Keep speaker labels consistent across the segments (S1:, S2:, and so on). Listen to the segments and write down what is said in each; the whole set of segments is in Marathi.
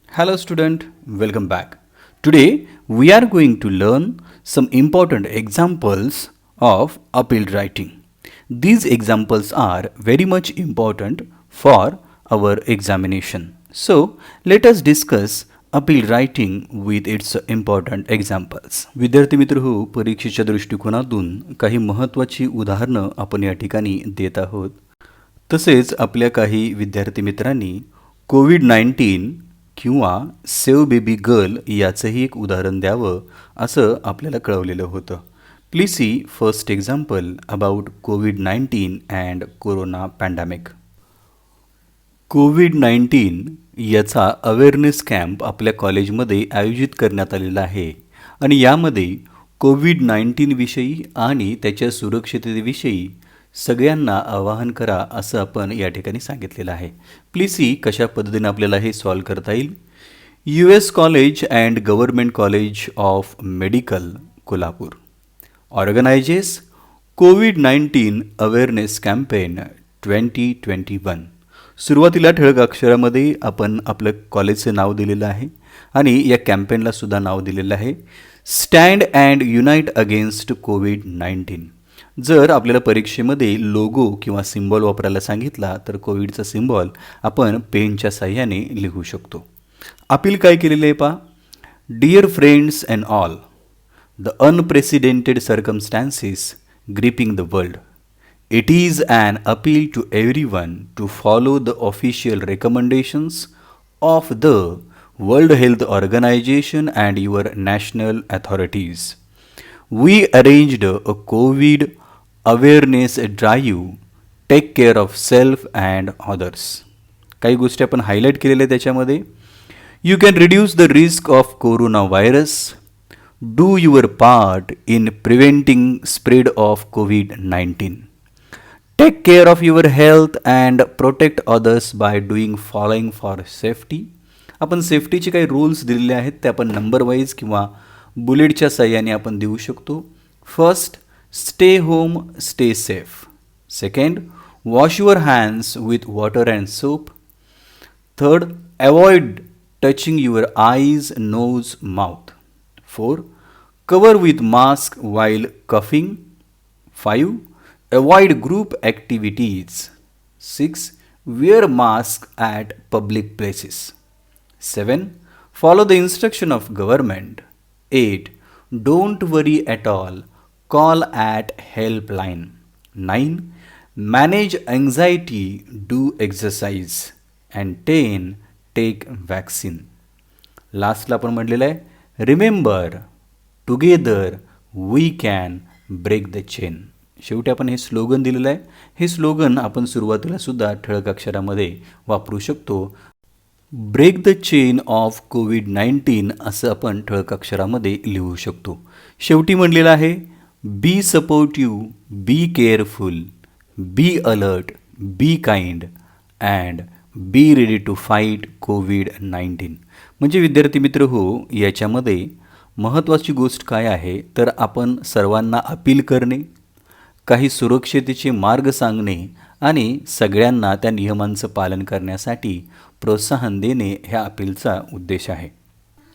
S1: Hello student, welcome back. Today we are going to learn some important examples of appeal writing. These examples are very much important for our examination. So let us discuss appeal writing with its important examples. विद्यार्थी मित्र हो, परीक्षेच्या दृष्टिकोनातून काही महत्त्वाची उदाहरणं आपण या ठिकाणी देत आहोत. तसेच आपल्या काही विद्यार्थी मित्रांनी कोविड-19 किंवा सेव्ह बेबी गर्ल याचंही एक उदाहरण द्यावं असं आपल्याला कळवलेलं होतं. Please see first example about कोविड-19 अँड कोरोना पॅन्डेमिक. कोविड-19 याचा अवेअरनेस कॅम्प आपल्या कॉलेजमध्ये आयोजित करण्यात आलेला आहे आणि यामध्ये कोविड-19 विषयी आणि त्याच्या सुरक्षिततेविषयी सगळ्यांना आवाहन करा असं आपण या ठिकाणी सांगितलेलं आहे. प्लीज सी कशा पद्धतीने आपल्याला हे सॉल्व करता येईल. US college and government college of medical Kolhapur organizes कोविड-19 अवेअरनेस कॅम्पेन 2021. सुरुवातीला ठळक अक्षरामध्ये आपण आपलं कॉलेजचं नाव दिलेलं आहे आणि या कॅम्पेनला सुद्धा नाव दिलेलं आहे स्टँड अँड युनाइट अगेन्स्ट कोविड-19. जर आपल्याला परीक्षेमध्ये लोगो किंवा सिम्बॉल वापरायला सांगितला तर कोविडचा सिम्बॉल आपण पेनच्या साह्याने लिहू शकतो. अपील काय केलेले आहे पहा. Dear friends and all, the unprecedented circumstances gripping the world. It is an appeal to everyone to follow the official recommendations of the World Health Organization and your national authorities. We arranged a COVID awareness drive. Take care of self and others. काही गोष्टी आपण हायलाईट केलेल्या त्याच्यामध्ये. You can reduce the risk of coronavirus. Do your part in preventing spread of COVID-19. Take care of your health and protect others by doing following for safety. आपण सेफ्टीचे काही रूल्स दिलेले आहेत ते आपण नंबर वाईज किंवा बुलेटच्या साह्याने आपण देऊ शकतो. First, stay home, stay safe. Second, wash your hands with water and soap. Third, avoid touching your eyes, nose, mouth. Four, cover with mask while coughing. 5, avoid group activities. 6, wear mask at public places. 7, follow the instruction of government. 8, don't worry at all, call at helpline. 9, manage anxiety, do exercise. And 10, take vaccine. लास्टला आपण म्हटलेलं आहे remember together we can break the chain. शेवटी आपण हे स्लोगन दिलेलं आहे. हे स्लोगन आपण सुरुवातीला सुद्धा ठळक अक्षरामध्ये वापरू शकतो. ब्रेक द चेन ऑफ कोविड-19 असं आपण ठळक अक्षरामध्ये लिहू शकतो. शेवटी म्हणलेलं आहे be supportive, be careful, be alert, be kind and be ready to fight कोविड-19. म्हणजे विद्यार्थी मित्र हो, याच्यामध्ये महत्त्वाची गोष्ट काय आहे तर आपण सर्वांना अपील करणे, काही सुरक्षिततेचे मार्ग सांगणे आणि सगळ्यांना त्या नियमांचं पालन करण्यासाठी प्रोत्साहन देणे ह्या अपीलचा उद्देश आहे.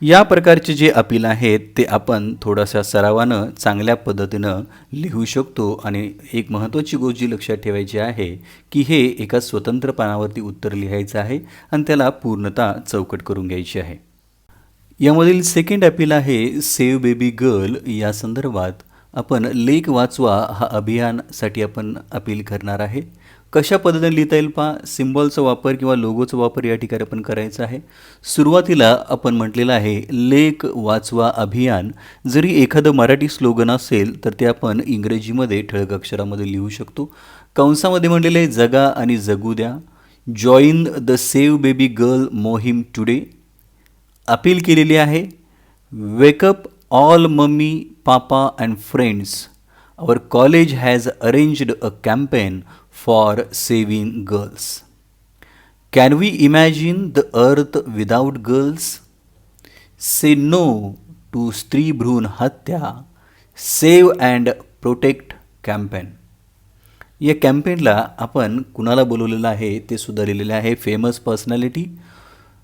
S1: या प्रकारचे जे अपील आहेत ते आपण थोडासा सरावानं चांगल्या पद्धतीनं लिहू शकतो आणि एक महत्त्वाची गोष्ट जी लक्षात ठेवायची आहे की हे एका स्वतंत्र पानावरती उत्तर लिहायचं आहे आणि त्याला पूर्णतः चौकट करून घ्यायची आहे. यामधील सेकंड अपील आहे सेव्ह बेबी गर्ल. या संदर्भात आपण लेख वाचवा हा अभियानासाठी आपण अपील करणार आहे. कशा पद्धतीने लिहिता येईल पहा. सिम्बॉलचा वापर किंवा लोगोचा वापर या ठिकाणी आपण करायचा आहे. सुरुवातीला आपण म्हटलेलं आहे लेख वाचवा अभियान. जरी एखादं मराठी स्लोगन असेल तर ते आपण इंग्रजीमध्ये ठळक अक्षरामध्ये लिहू शकतो. कंसामध्ये म्हटलेलं आहे जगा आणि जगू द्या. Join the save baby girl मोहीम टुडे. अपील केलेली आहे wake up all mummy papa and friends. Our college has arranged a campaign for saving girls. Can we imagine the earth without girls? Say no to स्त्री भ्रूण हत्या. Save and protect campaign. या कॅम्पेनला आपण कुणाला बोलवलेलं आहे ते सुद्धा लिहिलेले आहे. फेमस पर्सनॅलिटी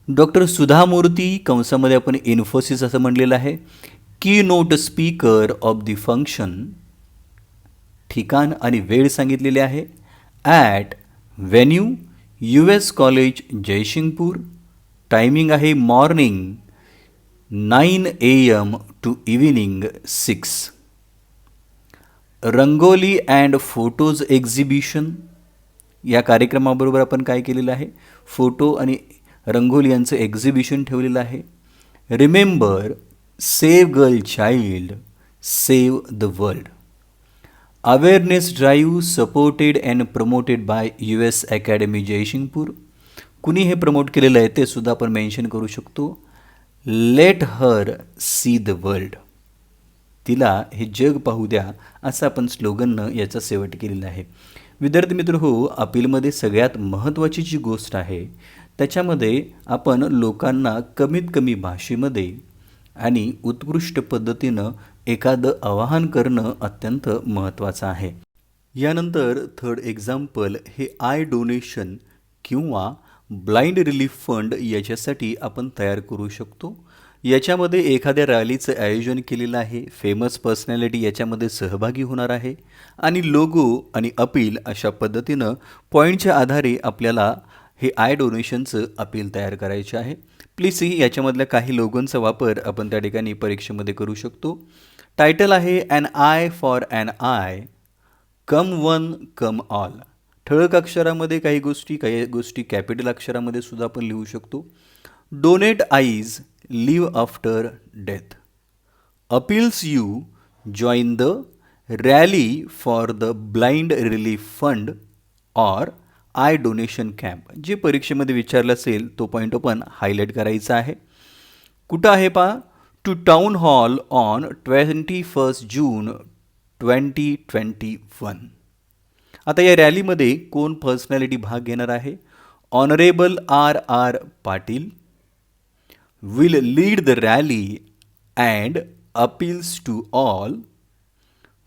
S1: डॉक्टर सुधा मूर्ती, कंसामध्ये आपण इन्फोसिस असं म्हणलेलं आहे. Keynote speaker of the function, ठिकाण आणि वेळ सांगितलेले आहे. At venue US college Jaysingpur. Timing आहे morning 9 AM to evening 6. Rangoli and photos exhibition, या कार्यक्रमाबरोबर आपण काय केलेलं आहे, फोटो आणि रंगोली यांचं एक्झिबिशन ठेवलेलं आहे. Remember save girl child, save the world. Awareness drive supported and promoted by US academy Jaysingpur. कुणी हे प्रमोट केलेलं आहे ते सुद्धा आपण मेन्शन करू शकतो. Let her C the world, तिला हे जग पाहू द्या, असं आपण स्लोगननं याचा शेवट केलेला आहे. विद्यार्थी मित्र हो, अपीलमध्ये सगळ्यात महत्त्वाची जी गोष्ट आहे त्याच्यामध्ये आपण लोकांना कमीत कमी भाषेमध्ये आणि उत्कृष्ट पद्धतीनं एखादं आवाहन करणं अत्यंत महत्त्वाचं आहे. यानंतर थर्ड एक्झाम्पल हे आय डोनेशन किंवा ब्लाइंड रिलीफ फंड याच्यासाठी आपण तयार करू शकतो. याच्यामध्ये एखाद्या रॅलीचं आयोजन केलेलं आहे. फेमस पर्सनॅलिटी याच्यामध्ये सहभागी होणार आहे आणि लोगो आणि अपील अशा पद्धतीनं पॉईंटच्या आधारे आपल्याला हे आय डोनेशनचं अपील तयार करायचे आहे. प्लीज याच्यामधल्या काही लोगोंचा वापर आपण त्या ठिकाणी परीक्षेमध्ये करू शकतो. टायटल आहे an eye for an eye, come one come all. ठळक अक्षरामध्ये काही गोष्टी कॅपिटल अक्षरामध्ये सुद्धा आपण लिहू शकतो. Donate eyes, live after death. Appeals you join the rally for the blind relief fund or eye donation camp. जे परीक्षेमध्ये विचारलं असेल तो पॉईंट आपण हायलाईट करायचा आहे. कुठं आहे पा, to town hall on 21 June 2021. आता या रॅलीमध्ये कोण पर्सनॅलिटी भाग घेणार आहे? Honourable RR Patil will lead the rally and appeals to all.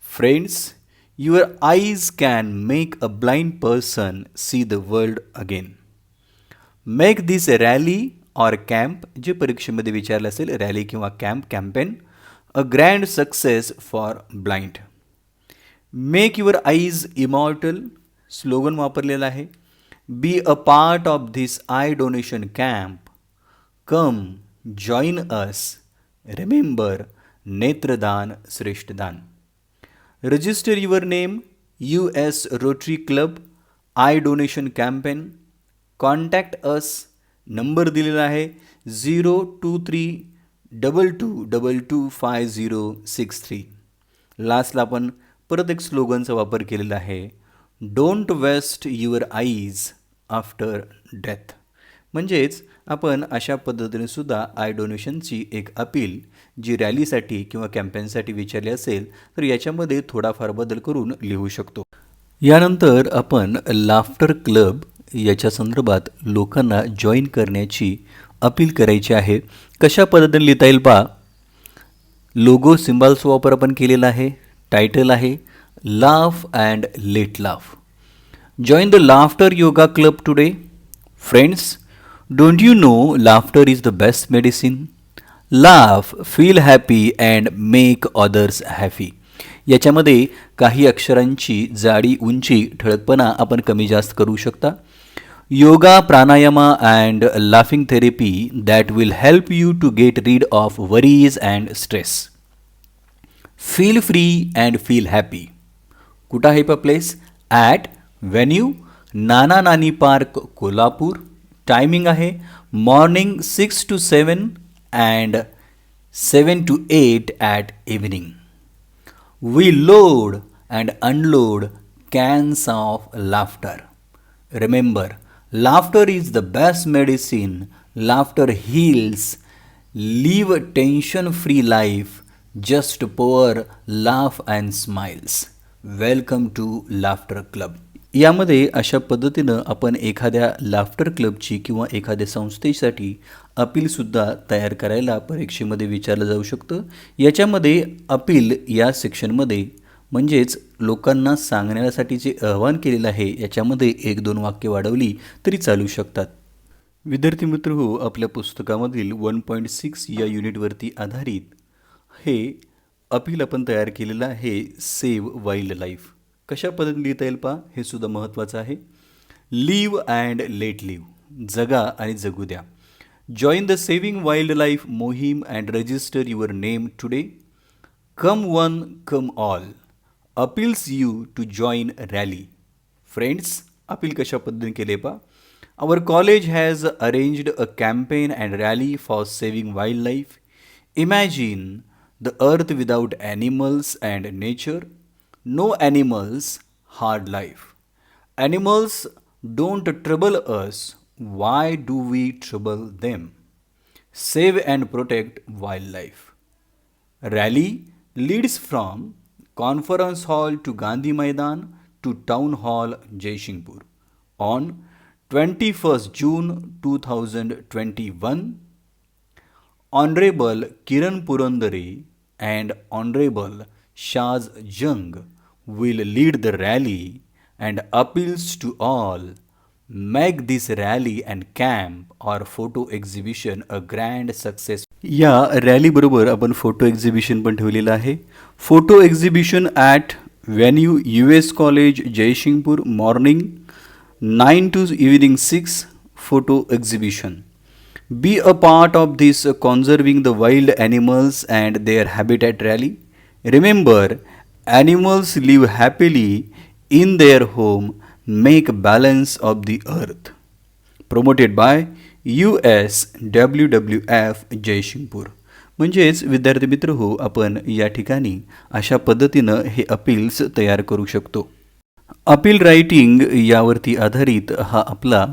S1: Friends, your eyes can make a blind person see the world again. Make this rally or camp, जे परीक्षेमध्ये विचारलं असेल, रॅली किंवा campaign, a grand success for blind. Make your eyes immortal, slogan वापरलेलं आहे. Be a part of this eye donation camp, come join us, remember नेत्रदान श्रेष्ठदान. Register your name, US Rotary Club eye donation campaign. Contact us, number दिलेला आहे 02322225063. लास्टला आपण परत एक स्लोगनचा वापर केलेला आहे, don't waste your eyes after death. म्हणजेच आपण अशा पद्धतीने सुद्धा आय डोनेशनची एक अपील जी रॅलीसाठी किंवा कॅम्पेनसाठी विचारली असेल तर याच्यामध्ये थोडाफार बदल करून लिहू शकतो. यानंतर आपण लाफ्टर क्लब याच्या संदर्भात लोकांना जॉईन करण्याची अपील करायची आहे. कशा पद्धतीने लिहिता येईल पहा. लोगो सिम्बॉल्सचा वापर आपण केलेला आहे. टायटल आहे laugh and let laugh. Join the laughter yoga club today. Friends, don't you know laughter is the best medicine. Laugh, feel happy and make others happy. याच्यामध्ये काही अक्षरांची जाडी, उंची, ठळकपणा आपण कमी जास्त करू शकता. Yoga, pranayama and laughing therapy that will help you to get rid of worries and stress. Feel free and feel happy. कुठं आहे पा place? At venue Nana Nani park Kolhapur. Timing आहे morning 6 to 7 and 7 to 8 at evening. We load and unload cans of laughter. Remember, laughter is the best medicine. Laughter heals. Live a tension-free life. Just pour, laugh and smiles. Welcome to Laughter Club. यामध्ये अशा पद्धतीनं आपण एखाद्या लाफ्टर क्लबची किंवा एखाद्या संस्थेसाठी अपीलसुद्धा तयार करायला परीक्षेमध्ये विचारलं जाऊ शकतं. याच्यामध्ये अपील या सेक्शनमध्ये म्हणजेच लोकांना सांगण्यासाठी जे आवाहन केलेलं आहे याच्यामध्ये 1-2 वाक्य वाढवली तरी चालू शकतात. विद्यार्थी मित्र हो, आपल्या पुस्तकामधील 1.6 या युनिटवरती आधारित हे अपील आपण तयार केलेलं आहे. सेव्ह वाईल्ड लाईफ कशा पद्धतीने लिहिता येईल पहा, हे सुद्धा महत्त्वाचं आहे. लिव्ह अँड लेट लिव्ह, जगा आणि जगू द्या. Join the saving wild life मोहीम and register your name today. Come one come all appeals you to join rally. Friends, appeal कशा पद्धतीने केले पहा. Our college has arranged a campaign and rally for saving wildlife. Imagine the earth without animals and nature. No animals, hard life. Animals don't trouble us. Why do we trouble them? Save and protect wildlife. Rally leads from Conference Hall to Gandhi Maidan to Town Hall, Jaisingpur on 21st June 2021. Honorable Kiran Purandare and Honorable Shaz Jung will lead the rally and appeals to all. Make this rally and camp or photo exhibition a grand success. या रॅलीबरोबर आपण फोटो एक्झिबिशन पण ठेवलेलं आहे. Photo exhibition at venue US college Jaysingpur morning 9 to evening 6 photo exhibition. Be a part of this conserving the wild animals and their habitat rally. Remember, animals live happily in their home, make balance of the earth. Promoted by US WWF Jaysingpur. म्हणजेच विद्यार्थी मित्र हो, आपण या ठिकाणी अशा पद्धतीनं हे अपील्स तयार करू शकतो. अपील रायटिंग यावरती आधारित हा आपला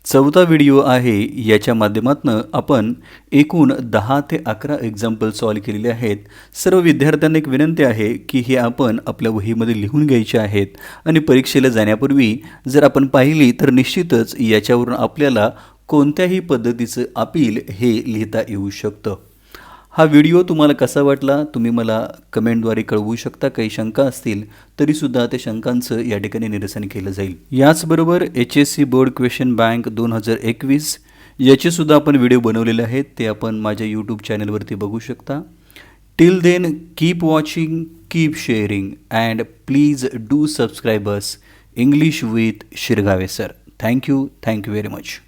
S1: 4था व्हिडिओ आहे. याच्या माध्यमातून आपण एकूण 10 ते 11 एक्झाम्पल सॉल्व केलेले आहेत. सर्व विद्यार्थ्यांना एक विनंती आहे की हे आपण आपल्या वहीमध्ये लिहून घ्यायचे आहेत आणि परीक्षेला जाण्यापूर्वी जर आपण पाहिली तर निश्चितच याच्यावरून आपल्याला कोणत्याही पद्धतीचं अपील हे लिहिता येऊ शकतं. हा व्हिडिओ तुम्हाला कसा वाटला तुम्ही मला कमेंटद्वारे कळवू शकता. काही शंका असतील तरीसुद्धा त्या शंकांचं या ठिकाणी निरसन केलं जाईल. याचबरोबर HSC बोर्ड क्वेश्चन बँक 2021 याचेसुद्धा आपण व्हिडिओ बनवलेले आहेत. ते आपण माझ्या यूट्यूब चॅनलवरती बघू शकता. Till then keep watching, keep sharing and please do subscribe us English with Shirgave sir. Thank you very much.